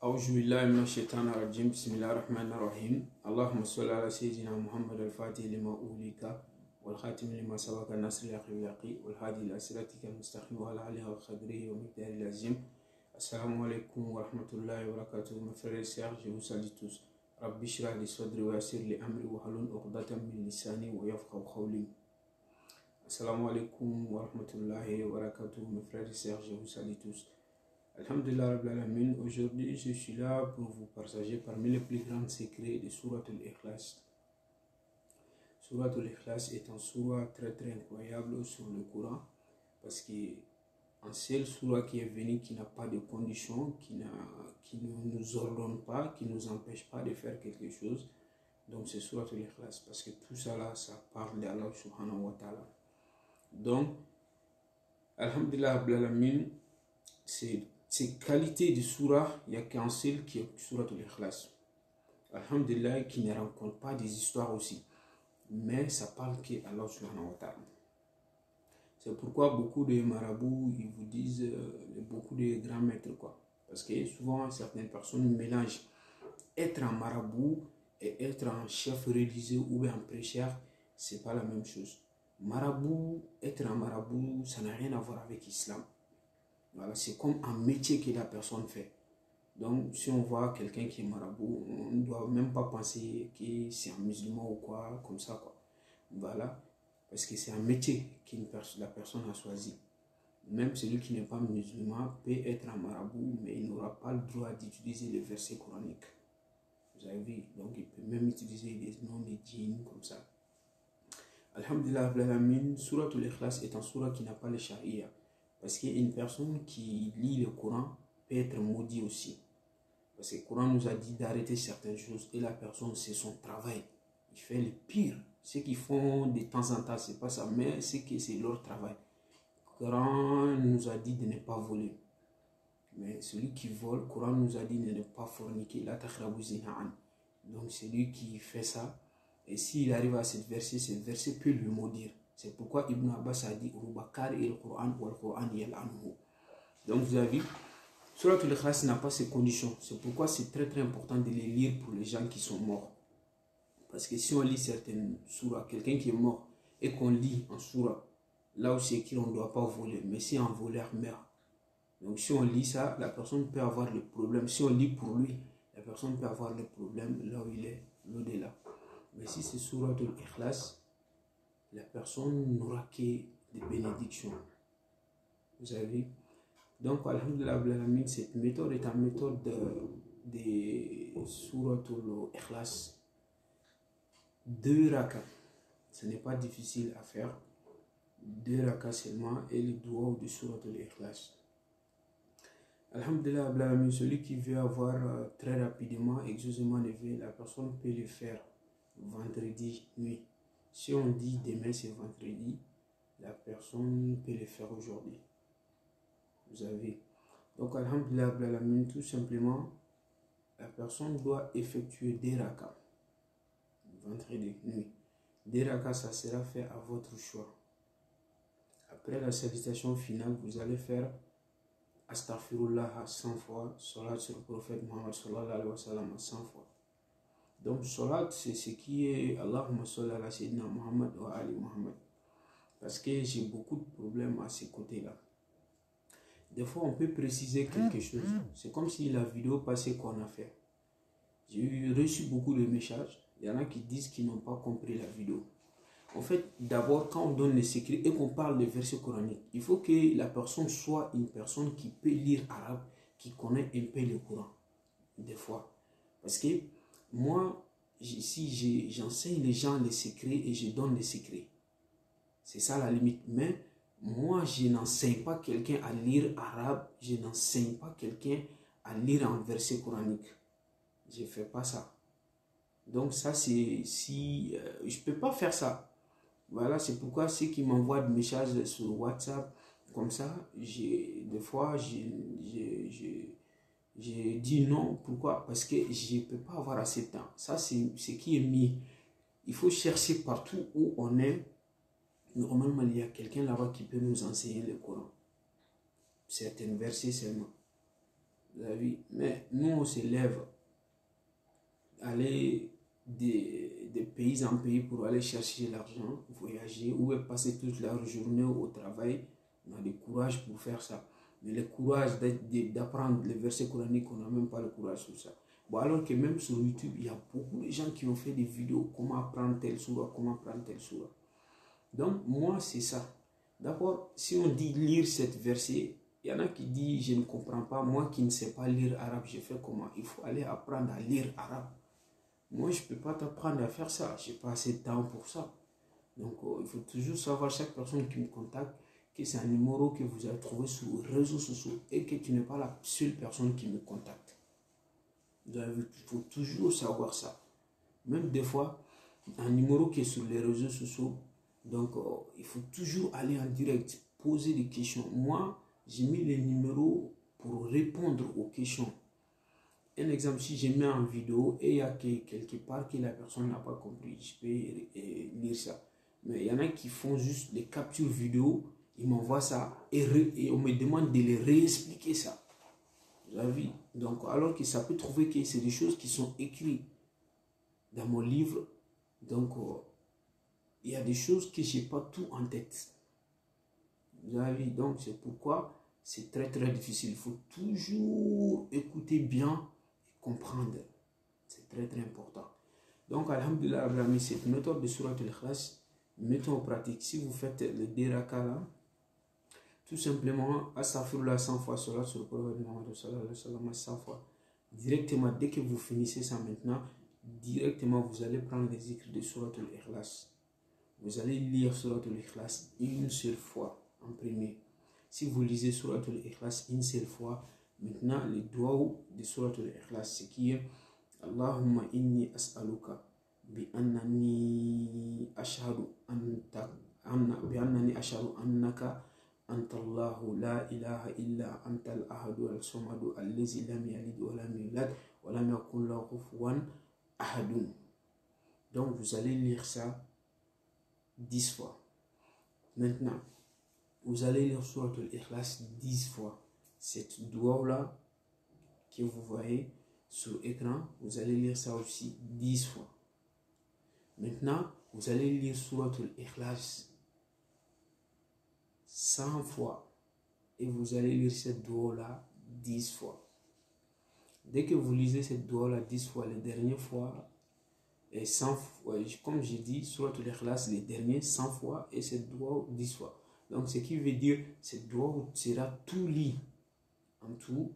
أعوذ بالله من الشيطان الرجيم بسم الله الرحمن الرحيم اللهم صل على سيدنا محمد الفاتح لما أوليك والخاتم لما سبق النصر الأخلاقي والهادي إلى صراطك المستقيم وعلى آله وقدره ومقداره العظيم. Assalamu alaikum wa rahmatullahi wa barakatuh. Mes frères et sœurs, je vous salue tous. Rabbi shrah li sadri wa yassir li amri wa halul uqdatan min lisani wa yafqahu qawli. Assalamu alaikum wa rahmatullahi wa barakatuh. Mes frères et sœurs, je vous salue tous. Alhamdulillah Rabbil Alamin. Aujourd'hui, je suis là pour vous partager parmi les plus grands secrets de Surat al-Ikhlas. Surat al-Ikhlas est un surat très incroyable sur le Coran parce que un seul surah qui est venu, qui n'a pas de conditions, qui ne nous ordonne pas, qui ne nous empêche pas de faire quelque chose. Donc c'est Surat al-Ikhlas, parce que tout ça là, ça parle d'Allah subhanahu wa ta'ala. Donc, Alhamdulillah Rabbil Alamin, ces qualités de surah, il n'y a qu'un seul qui est Surat al-Ikhlas. Alhamdulillah, qui ne rencontre pas des histoires aussi. Mais ça parle qu'Allah subhanahu wa ta'ala. C'est pourquoi beaucoup de marabouts, ils vous disent, beaucoup de grands maîtres, quoi. Parce que souvent, certaines personnes mélangent être un marabout et être un chef religieux ou un prêcheur, c'est pas la même chose. Marabout, être un marabout, ça n'a rien à voir avec l'islam. Voilà, c'est comme un métier que la personne fait. Donc, si on voit quelqu'un qui est marabout, on ne doit même pas penser que c'est un musulman ou quoi, comme ça, quoi. Voilà. Parce que c'est un métier que la personne a choisi. Même celui qui n'est pas musulman peut être un marabout, mais il n'aura pas le droit d'utiliser les versets coraniques. Vous avez vu, donc il peut même utiliser des noms de djinns comme ça. Alhamdulillah, Surat al-Ikhlas est un surat qui n'a pas le charia. Parce qu'une personne qui lit le Coran peut être maudit aussi. Parce que le Coran nous a dit d'arrêter certaines choses et la personne, c'est son travail. Il fait le pire. Ceux qui font de temps en temps, c'est pas ça, mais c'est leur travail. Le Coran nous a dit de ne pas voler. Mais celui qui vole, le Coran nous a dit de ne pas forniquer. Donc celui qui fait ça, et s'il arrive à ce verset peut lui maudire. C'est pourquoi Ibn Abbas a dit donc vous avez vu, Surat al-Ikhlas n'a pas ces conditions. C'est pourquoi c'est très important de les lire pour les gens qui sont morts. Parce que si on lit certaines surahs, quelqu'un qui est mort, et qu'on lit en surah, là où c'est écrit on ne doit pas voler, mais si un voleur meurt, donc si on lit ça, la personne peut avoir le problème. Si on lit pour lui, la personne peut avoir le problème là où il est, l'au-delà. Mais si c'est Surat al-Ikhlas, la personne n'aura que des bénédictions. Vous avez vu? Donc, alhamdulillah, cette méthode est une méthode de Surat al-Ikhlas. 2 rakas, ce n'est pas difficile à faire. 2 rakas seulement et le doigt de Surat al-Ikhlas. Alhamdulillah, celui qui veut avoir très rapidement, exaucement levé, la personne peut le faire vendredi nuit. Si on dit demain c'est vendredi, la personne peut le faire aujourd'hui. Vous avez. Donc, alhamdulillah, tout simplement, la personne doit effectuer 2 rakas. Vendredi nuit. 2 rakas, ça sera fait à votre choix. Après la salutation finale, vous allez faire Astaghfirullah 100 fois, Salat sur le prophète Muhammad sallallahu alayhi wa sallam 100 fois. Donc, Salat, c'est ce qui est Allahumma salli ala Sayyidina Muhammad wa Ali Muhammad. Parce que j'ai beaucoup de problèmes à ces côtés-là. Des fois, on peut préciser quelque chose. C'est comme si la vidéo passée qu'on a fait. J'ai reçu beaucoup de messages. Il y en a qui disent qu'ils n'ont pas compris la vidéo. En fait, d'abord, quand on donne les secrets et qu'on parle des versets coraniques, il faut que la personne soit une personne qui peut lire arabe, qui connaît un peu le Coran. Des fois. Parce que moi, ici, j'enseigne les gens les secrets et je donne les secrets. C'est ça la limite. Mais moi, je n'enseigne pas quelqu'un à lire arabe. Je n'enseigne pas quelqu'un à lire un verset coranique. Je ne fais pas ça. Donc ça, c'est si... je ne peux pas faire ça. Voilà, c'est pourquoi ceux qui m'envoient des messages sur WhatsApp, comme ça, des fois, j'ai dit non. Pourquoi? Parce que je ne peux pas avoir assez de temps. Ça, c'est ce qui est mis. Il faut chercher partout où on est. Normalement, il y a quelqu'un là-bas qui peut nous enseigner le Coran. Certains versets seulement. Vous avez vu? Mais nous, on se lève, aller des pays en pays pour aller chercher l'argent, voyager, ou passer toute la journée au travail. On a du courage pour faire ça. Mais le courage d'apprendre les versets coraniques, on n'a même pas le courage sur ça. Bon, alors que même sur YouTube, il y a beaucoup de gens qui ont fait des vidéos, comment apprendre telle sourate, comment apprendre telle sourate. Donc, moi, c'est ça. D'abord, si on dit lire cette verset, il y en a qui disent, je ne comprends pas, moi qui ne sais pas lire arabe, je fais comment? Il faut aller apprendre à lire arabe. Moi, je ne peux pas t'apprendre à faire ça, je n'ai pas assez de temps pour ça. Donc, il faut toujours savoir, chaque personne qui me contacte, que c'est un numéro que vous avez trouvé sur les réseaux sociaux et que tu n'es pas la seule personne qui me contacte. Il faut toujours savoir ça. Même des fois, un numéro qui est sur les réseaux sociaux, donc il faut toujours aller en direct, poser des questions. Moi, j'ai mis les numéros pour répondre aux questions. Un exemple, si j'ai mis en vidéo et il y a quelque part que la personne n'a pas compris, je peux lire ça. Mais il y en a qui font juste les captures vidéo, ils m'envoient ça et on me demande de les réexpliquer ça. Vous avez vu? Donc, alors que ça peut trouver que c'est des choses qui sont écrites dans mon livre. Donc, il y a des choses que je n'ai pas tout en tête. Vous avez vu? Donc, c'est pourquoi c'est très très difficile. Il faut toujours écouter bien et comprendre. C'est très très important. Donc, alhamdulillah, cette méthode de Surat al-Ikhlas, mettons en pratique. Si vous faites le Diraka là, tout simplement, astaghfirullah 100 fois, cela sur le prophète Muhammad sallallahu alayhi wa sallam 100 fois. Directement, dès que vous finissez ça maintenant, directement vous allez prendre les écrits de Surat al-Ikhlas. Vous allez lire Surat al-Ikhlas une seule fois en premier. Si vous lisez Surat al-Ikhlas une seule fois, maintenant le doigt de Surat al-Ikhlas, c'est qui est Allahumma inni as'aluka bi annani ashhadu annaka anta Allahu la ilaha illa anta al-ahadu al-samadu allazi lam yalid wa lam yulad wa lam yakun lahu kufuwan ahadun. Donc vous allez lire ça 10 fois. Maintenant, vous allez lire Surat al-Ikhlas 10 fois. Cette doigt-là que vous voyez sur l'écran, vous allez lire ça aussi 10 fois. Maintenant, vous allez lire Surat al-Ikhlas 100 fois. Et vous allez lire cette doigt-là 10 fois. Dès que vous lisez cette doigt-là 10 fois, les dernières fois, et 100 fois, comme j'ai dit, Surat al-Ikhlas, les derniers 100 fois et cette doigt 10 fois. Donc, ce qui veut dire, cette doigt sera tout lit en tout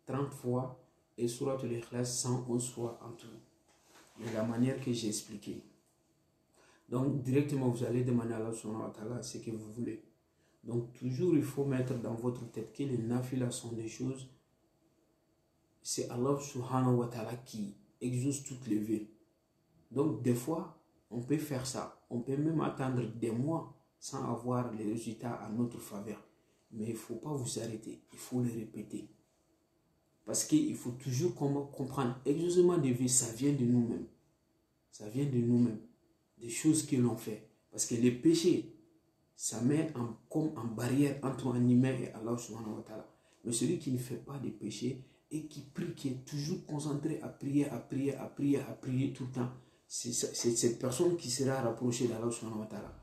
30 fois et Surat al-Ikhlas 111 fois en tout. De la manière que j'ai expliqué. Donc, directement, vous allez demander à Allah subhanahu wa ta'ala ce que vous voulez. Donc, toujours, il faut mettre dans votre tête que les nafilas sont des choses, c'est Allah subhanahu wa ta'ala qui exauce toutes les vœux. Donc, des fois, on peut faire ça. On peut même attendre des mois sans avoir les résultats à notre faveur. Mais il ne faut pas vous arrêter. Il faut le répéter. Parce qu'il faut toujours comprendre. Exaucement des vœux, ça vient de nous-mêmes. Ça vient de nous-mêmes. Des choses que l'on fait. Parce que les péchés, ça met comme en barrière entre un humain et Allah subhanahu wa ta'ala. Mais celui qui ne fait pas de péchés et qui prie, qui est toujours concentré à prier, à prier, à prier, à prier tout le temps, c'est cette personne qui sera rapprochée d'Allah subhanahu wa ta'ala.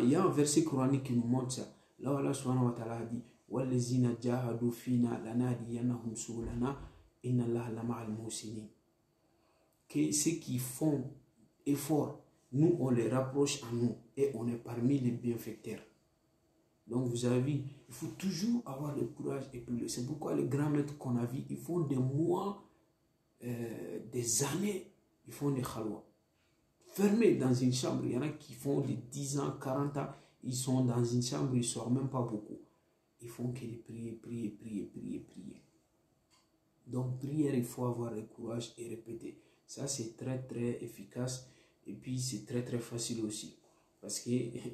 Il y a un verset coranique qui nous montre ça. Là où Allah subhanahu wa ta'ala a dit وَالَّذِينَ جَاهَدُوا فِينَا لَنَهْدِيَنَّهُمْ سُبُلَنَا إِنَّ اللَّهَ لَمَعَ الْمُحْسِنِينَ. Que ceux qui font effort, nous on les rapproche à nous et on est parmi les bienfaiteurs. Donc vous avez vu, il faut toujours avoir le courage et puis c'est pourquoi les grands maîtres qu'on a vus, ils font des mois, des années, ils font des khalwa. Fermés dans une chambre, il y en a qui font des 10 ans, 40 ans, ils sont dans une chambre, ils ne sortent même pas beaucoup. Ils font que des prières, prier, prier, prier, prier. Donc prière, il faut avoir le courage et répéter. Ça c'est très très efficace et puis c'est très très facile aussi. Parce que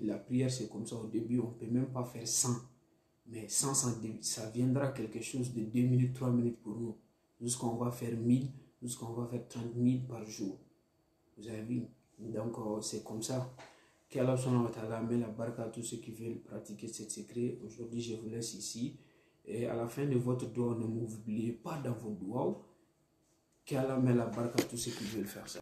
la prière c'est comme ça, au début on ne peut même pas faire 100. Mais 100, ça viendra quelque chose de 2 minutes, 3 minutes pour nous. Jusqu'on va faire 1000, jusqu'on va faire 30 000 par jour. Vous avez vu? Donc c'est comme ça. Qu'Allah subhanahu wa ta'ala met la baraka à tous ceux qui veulent pratiquer ce secret. Aujourd'hui je vous laisse ici. Et à la fin de votre doigt, ne m'oubliez pas dans vos doigts. Qu'Allah met la barque à tous ceux qui veulent faire ça.